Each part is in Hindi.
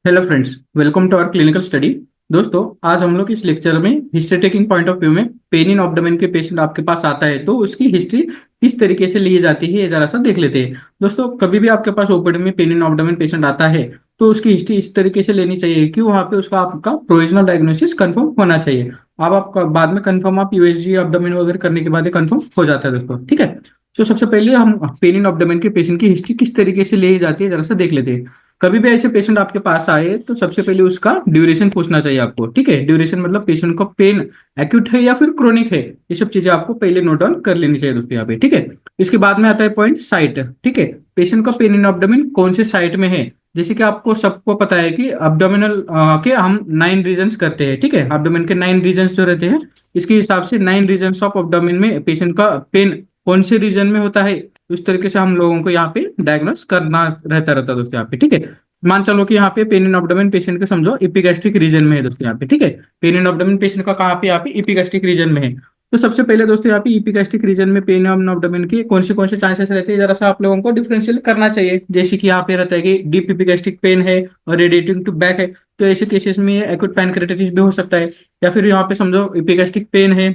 Hello friends, welcome to our clinical study. दोस्तों, आज हम लोग इस लेक्चर में history taking point of view में पेन इन एब्डोमेन के पेशेंट आपके पास आता है तो उसकी हिस्ट्री किस तरीके से ली जाती है ये जरा सा देख लेते हैं। दोस्तों, कभी भी आपके पास ओपीडी में पेन इन एब्डोमेन पेशेंट आता है तो उसकी हिस्ट्री इस तरीके से लेनी चाहिए कि वहाँ पे उसका आपका प्रोविजनल डायग्नोसिस कंफर्म होना चाहिए। अब आपका बाद में कंफर्म आप यूएसजी एब्डोमेन वगैरह करने के बाद कंफर्म हो जाता है दोस्तों, ठीक है। तो सबसे पहले हम पेन इन एब्डोमेन के पेशेंट की हिस्ट्री किस तरीके से ली जाती है जरा सा देख लेते हैं। कभी भी ऐसे पेशेंट आपके पास आए तो सबसे पहले उसका ड्यूरेशन पूछना चाहिए आपको, ठीक है। ड्यूरेशन मतलब पेशेंट का पेन एक्यूट है या फिर क्रोनिक है, ये सब चीजें आपको पहले नोट डाउन कर लेनी चाहिए दोस्तों यहाँ पे, ठीक है। इसके बाद में आता है पॉइंट साइट, ठीक है। पेशेंट का पेन इन एब्डोमेन कौन से साइट में है। जैसे कि आपको सबको पता है कि अब्डोमिनल के हम 9 रीजन्स करते हैं, ठीक है। अब्डोमेन के 9 रीजन्स जो रहते हैं, इसके हिसाब से 9 रीजन्स ऑफ अब्डोमेन में पेशेंट का पेन कौन से रीजन में होता है, उस तरीके से हम लोगों को यहाँ पे डायग्नोस करना रहता है दोस्तों यहाँ पे, ठीक है। मान चलो कि यहाँ पे पेन इन एब्डोमेन पेशेंट के समझो इपिगैस्ट्रिक रीजन में है दोस्तों यहाँ पे, ठीक है। पेन इन एब्डोमेन पेशेंट का कहाँ पे यहाँ पे इपिगैस्ट्रिक रीजन में है। तो सबसे पहले दोस्तों यहाँ पे इपिगैस्ट्रिक रीजन में पेन इन एब्डोमेन के कौन से चांसेस रहते हैं जरा सा आप लोगों को डिफरेंशियल करना चाहिए। जैसे कि यहाँ पे रहता है कि डीप इपिगैस्ट्रिक पेन है और रेडिएटिंग टू बैक है, तो ऐसे केसेस में एक्यूट पैनक्रेटाइटिस भी हो सकता है। या फिर यहाँ पे समझो इपिगैस्ट्रिक पेन है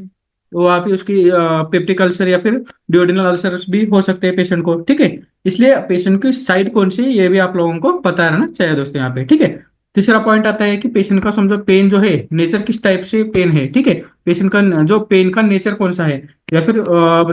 तो वहाँ पे उसकी पेप्टिक अल्सर या फिर डिओडिनल अल्सर भी हो सकते हैं पेशेंट को, ठीक है। इसलिए पेशेंट की साइड कौन सी है ये भी आप लोगों को पता रहना चाहिए दोस्तों यहाँ पे, ठीक है। तीसरा पॉइंट आता है कि पेशेंट का समझो पेन जो है नेचर किस टाइप से पेन है, ठीक है। पेशेंट का जो पेन का नेचर कौन सा है, या फिर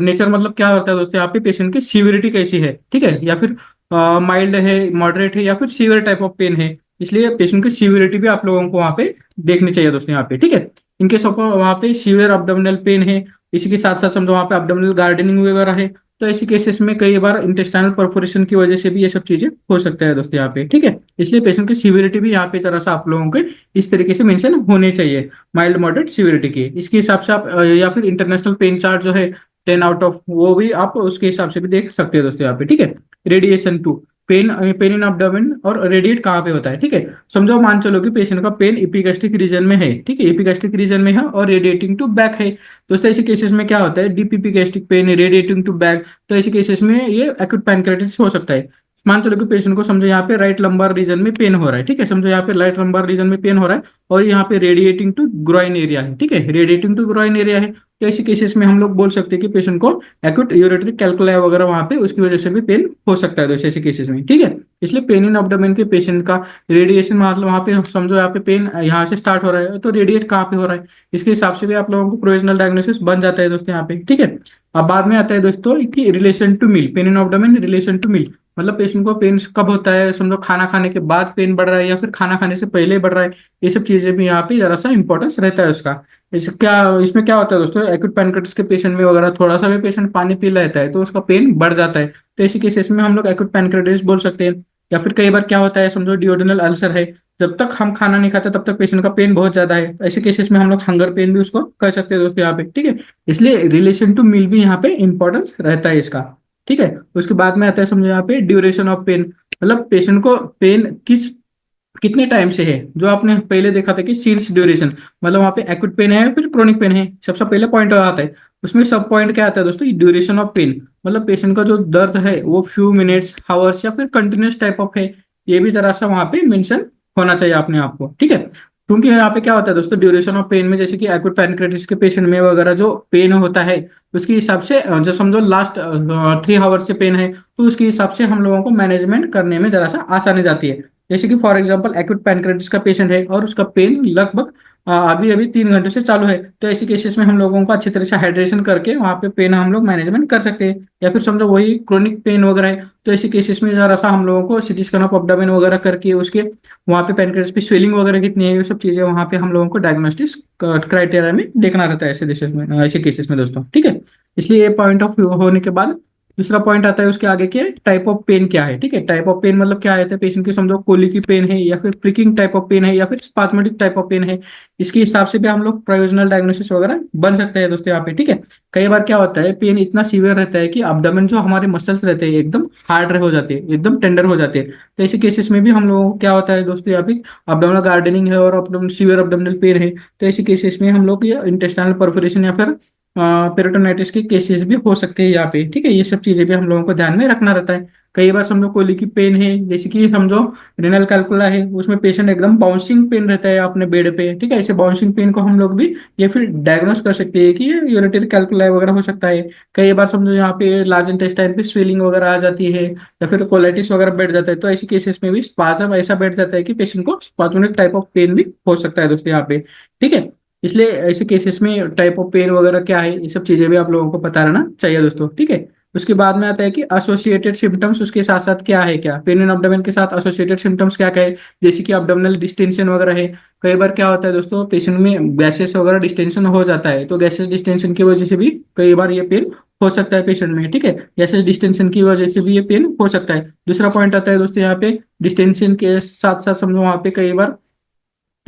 नेचर मतलब क्या होता है दोस्तों यहाँ पे पेशेंट की सीवियरिटी कैसी है, ठीक है। या फिर माइल्ड है, मॉडरेट है या फिर सीवियर टाइप ऑफ पेन है। इसलिए पेशेंट की सीवियरिटी भी आप लोगों को वहाँ पे देखनी चाहिए दोस्तों यहाँ पे, ठीक है। इनके सब वहाँ पे सीवियर अब्डोमिनल पेन है, इसी के साथ साथ समझो वहाँ पे अब्डोमिनल गार्डनिंग वगैरह है, तो ऐसे केसेस में कई बार इंटेस्टाइनल परफोरेशन की वजह से भी ये सब चीजें हो सकता है दोस्तों यहाँ पे, ठीक है। इसलिए पेशेंट की सीवियरिटी भी यहाँ पे जरा सा आप लोगों के इस तरीके से मेंशन होने चाहिए, माइल्ड मॉडरेट सीवियरिटी की। इसके हिसाब से आप या फिर इंटरनेशनल पेन चार्ट जो है 10 आउट ऑफ, वो भी आप उसके हिसाब से भी देख सकते हो दोस्तों यहाँ पे, ठीक है। Radiation to pain, pain in abdomen और रेडिएट कहाँ पे होता है, ठीक है। समझो मान चलो कि पेशेंट का पेन इपिगैस्ट्रिक रीजन में है, ठीक है, इपिगैस्ट्रिक रीजन में है और रेडिएटिंग टू बैक है। दोस्तों ऐसे केसेस में क्या होता है, DPP gastric pain radiating to back, तो ऐसे केसेस में ये एक्यूट पैनक्रेटाइटिस हो सकता है। मान चलो कि पेशेंट को समझो यहाँ पे राइट लंबार रीजन में पेन हो रहा है, ठीक है। समझो यहाँ पे राइट लंबार रीजन में पेन हो रहा है और यहाँ पे रेडिएटिंग टू ग्रोइन एरिया है, ठीक है, रेडिएटिंग टू ग्रोइन एरिया है। तो ऐसे केसेस में हम लोग बोल सकते हैं कि पेशेंट को एक्यूट यूरेटरी कैल्कुलाई वगैरह वहाँ पे उसकी वजह से भी पेन हो सकता है दोस्तों ऐसे केसेस में, ठीक है। इसलिए पेन इन एब्डोमेन के पेशेंट का रेडिएशन मतलब वहाँ पे समझो यहाँ पे पेन यहाँ से स्टार्ट हो रहा है तो रेडिएट कहाँ पे हो रहा है, इसके हिसाब से भी आप लोगों को प्रोविजनल डायग्नोसिस बन जाता है दोस्तों यहाँ पे, ठीक है। अब बाद में आता है दोस्तों कि relation to meal, pain in abdomen relation to meal, मतलब पेशेंट को पेन कब होता है, समझो खाना खाने के बाद पेन बढ़ रहा है या फिर खाना खाने से पहले बढ़ रहा है। ये सब चीजें भी यहाँ पे जरा सा इंपॉर्टेंस रहता है उसका। इसमें क्या होता है दोस्तों, एक्यूट पैनक्रेटिस के पेशेंट में वगैरह थोड़ा सा भी पेशेंट पानी पी लेता है तो उसका पेन बढ़ जाता है, तो ऐसे केसेस में हम लोग एक्यूट पैनक्रेटिस बोल सकते हैं। या फिर कई बार क्या होता है, समझो डिओडिनल अल्सर है, जब तक हम खाना नहीं खाते तब तक पेशेंट का पेन बहुत ज्यादा है, ऐसे केसेस में हम लोग हंगर पेन भी उसको कर सकते हैं दोस्तों यहाँ पे, ठीक है। इसलिए रिलेशन टू मील भी यहाँ पे इंपॉर्टेंस रहता है इसका, ठीक है। उसके बाद में आता है समझो यहाँ पे ड्यूरेशन ऑफ पेन, मतलब पेशेंट को पेन कितने टाइम से है। जो आपने पहले देखा था कि सीन्स ड्यूरेशन, मतलब वहाँ पे एक्यूट पेन है फिर क्रोनिक पेन है, सबसे पहले पॉइंट आता है। उसमें सब पॉइंट क्या आता है दोस्तों, ड्यूरेशन ऑफ पेन, मतलब पेशेंट का जो दर्द है वो फ्यू मिनट्स, हावर्स या फिर कंटिन्यूस टाइप ऑफ है, ये भी जरा सा वहाँ पे मेंशन होना चाहिए अपने आप को, ठीक है। क्योंकि यहाँ पे क्या होता है दोस्तों, ड्यूरेशन ऑफ पेन में जैसे कि एक्यूट पैनक्रेटिस के पेशेंट में वगैरह जो पेन होता है उसके हिसाब से जो समझो लास्ट 3 आवर्स से पेन है तो उसके हिसाब से हम लोगों को मैनेजमेंट करने में जरा सा आसानी जाती है। जैसे कि फॉर एग्जांपल एक्यूट पैनक्रेटिस का पेशेंट है और उसका पेन लगभग अभी अभी 3 घंटे से चालू है, तो ऐसे केसेस में हम लोगों को अच्छी तरह से हाइड्रेशन करके वहाँ पे पेन हम लोग मैनेजमेंट कर सकते हैं। या फिर समझो वही क्रोनिक पेन वगैरह है तो ऐसे केसेस में जरा सा हम लोगों को सिटी स्कैन ऑफ एब्डोमेन वगैरह करके उसके वहाँ पे पैनक्रेटिस पे स्वेलिंग वगैरह कितनी है, ये सब चीजें वहाँ पे हम लोगों को डायग्नोस्टिक क्राइटेरिया में देखना रहता है ऐसे देशों में, ऐसे केसेस में दोस्तों, ठीक है। इसलिए ये पॉइंट ऑफ व्यू होने के बाद दूसरा पॉइंट आता है उसके आगे के टाइप ऑफ पेन क्या है, ठीक है। टाइप ऑफ पेन मतलब क्या है, पेशेंट की समझो कोली की पेन है या फिर प्रिकिंग टाइप ऑफ पेन है या फिर स्पाज्मेटिक टाइप ऑफ पेन है, इसके हिसाब से भी हम लोग प्रोविजनल डायग्नोसिस वगैरह बन सकते हैं दोस्तों यहाँ पे, ठीक है। कई बार क्या होता है पेन इतना सीवियर रहता है कि अब्डोमेन जो हमारे मसल्स रहते हैं एकदम हार्ड हो जाते हैं, एकदम टेंडर हो जाते हैं, तो ऐसे केसेस में भी हम लोगों को क्या होता है दोस्तों यहाँ पे अब्डोमिनल गार्डनिंग है और सीवियर अब्डोमिनल पेन है, तो ऐसे केसेस में हम लोग ये इंटेस्टाइनल परफोरेशन या फिर पेरिटोनाइटिस के केसेस भी हो सकते हैं यहाँ पे, ठीक है। ये सब चीजें भी हम लोगों को ध्यान में रखना रहता है। कई बार समझो कोलिकी पेन है, जैसे कि समझो रेनल कैल्कुला है, उसमें पेशेंट एकदम बाउंसिंग पेन रहता है अपने बेड पे, ठीक है। ऐसे बाउंसिंग पेन को हम लोग भी ये फिर डायग्नोस कर सकते हैं कि ये यूरिटरी कैल्कुलाई वगैरह हो सकता है। कई बार समझो यहाँ पे लार्ज इंटेस्टाइन पे स्वेलिंग वगैरह आ जाती है, या फिर कोलाइटिस वगैरह बैठ जाता है, तो ऐसे केसेस में भी स्पाज्म ऐसा बैठ जाता है कि पेशेंट को स्पाज्मोनिक टाइप ऑफ पेन भी हो सकता है दोस्तों यहाँ पे, ठीक है। इसलिए ऐसे केसेस में टाइप ऑफ पेन वगैरह क्या है, ये सब चीजें भी आप लोगों को पता रहना चाहिए दोस्तों, ठीक है। उसके बाद में आता है कि एसोसिएटेड सिम्टम्स उसके साथ साथ क्या है, क्या पेन इन एब्डोमेन के साथ एसोसिएटेड सिम्टम्स क्या क्या है, जैसे कि एब्डोमिनल डिस्टेंशन वगैरह है। कई बार क्या होता है दोस्तों, पेशेंट में गैसेस वगैरह डिस्टेंशन हो जाता है, तो गैसेस डिस्टेंशन की वजह से भी कई बार ये पेन हो सकता है पेशेंट में, ठीक है। गैसेस डिस्टेंशन की वजह से भी ये पेन हो सकता है। दूसरा पॉइंट आता है दोस्तों यहाँ पे, डिस्टेंशन के साथ साथ समझो वहाँ पे कई बार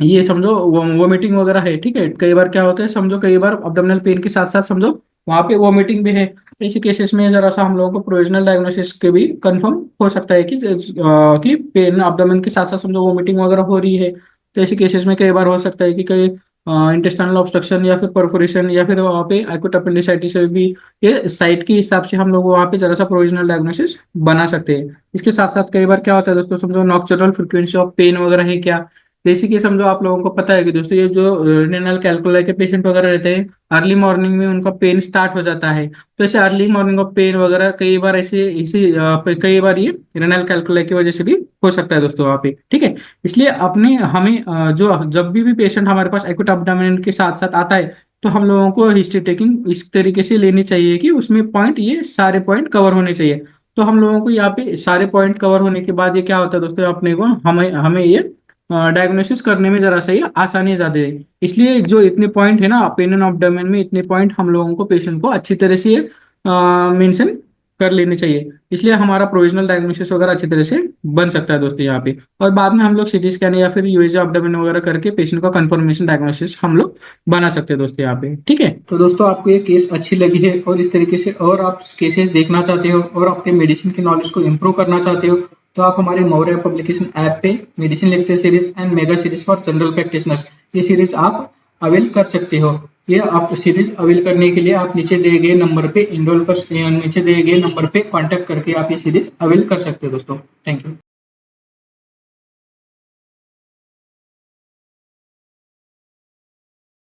ये समझो वोमिटिंग वगैरह है, ठीक है। कई बार क्या होता है समझो, कई बार अब्डोमिनल पेन के साथ साथ समझो वहां पे वोमिटिंग भी है। तो ऐसे केसेस में जरा सा हम लोगों को प्रोविजनल डायग्नोसिस के भी कंफर्म हो सकता है कि पेन अब्डोमेन के साथ साथ समझो वोमिटिंग वगैरह हो रही है। तो ऐसे केसेस में कई बार हो सकता है कि कई इंटेस्टाइनल ऑब्स्ट्रक्शन या फिर परफोरेशन या फिर वहाँ पे एक्यूट अपेंडिसाइटिस भी, ये साइट के हिसाब से हम लोग वहाँ पे जरा सा प्रोविजनल डायग्नोसिस बना सकते हैं। इसके साथ साथ कई बार क्या होता है दोस्तों, समझो नॉक्चुरल फ्रिक्वेंसी ऑफ पेन वगैरह है क्या। जैसे कि समझो आप लोगों को पता है कि दोस्तों ये जो रेनल कैल्कुलाई के पेशेंट वगैरह रहते हैं, अर्ली मॉर्निंग में उनका पेन स्टार्ट हो जाता है। तो ऐसे अर्ली मॉर्निंग ऑफ पेन वगैरह कई बार ऐसे इसी कई बार ये रेनल कैल्कुलाई की वजह से भी हो सकता है दोस्तों वहाँ पे, ठीक है। इसलिए अपने हमें जो जब भी पेशेंट हमारे पास एक्यूट एब्डोमेन के साथ साथ आता है, तो हम लोगों को हिस्ट्री टेकिंग इस तरीके से लेनी चाहिए कि उसमें पॉइंट ये सारे पॉइंट कवर होने चाहिए। तो हम लोगों को यहाँ पे सारे पॉइंट कवर होने के बाद ये क्या होता है दोस्तों, अपने को हमें हमें ये डायग्नोसिस करने में जरा सही आसानी ज्यादा है। इसलिए जो इतने पॉइंट है ना पेन एंड ऑब्डोमेन में, इतने पॉइंट हम लोगों को पेशेंट को अच्छी तरह से मेंशन कर लेने चाहिए। इसलिए हमारा प्रोविजनल डायग्नोसिस वगैरह अच्छी तरह से बन सकता है दोस्तों यहाँ पे। और बाद में हम लोग सीटी स्कैन या फिर यूएसजी एब्डोमेन वगैरह करके पेशेंट का कंफर्मेशन डायग्नोसिस हम लोग बना सकते हैं दोस्तों यहाँ पे, ठीक है। तो दोस्तों आपको ये केस अच्छी लगी है और इस तरीके से और आप केसेस देखना चाहते हो और आपके मेडिसिन की नॉलेज को इम्प्रूव करना चाहते हो, तो आप हमारे मौर्य पब्लिकेशन ऐप पे medicine lecture series and mega series for general practitioners, ये सीरीज आप अवेल कर सकते हो। ये आप सीरीज अवेल करने के लिए आप नीचे दिए गए नंबर पे नीचे दिए गए नंबर पे कांटेक्ट करके आप ये सीरीज अवेल कर सकते हो दोस्तों। Thank you.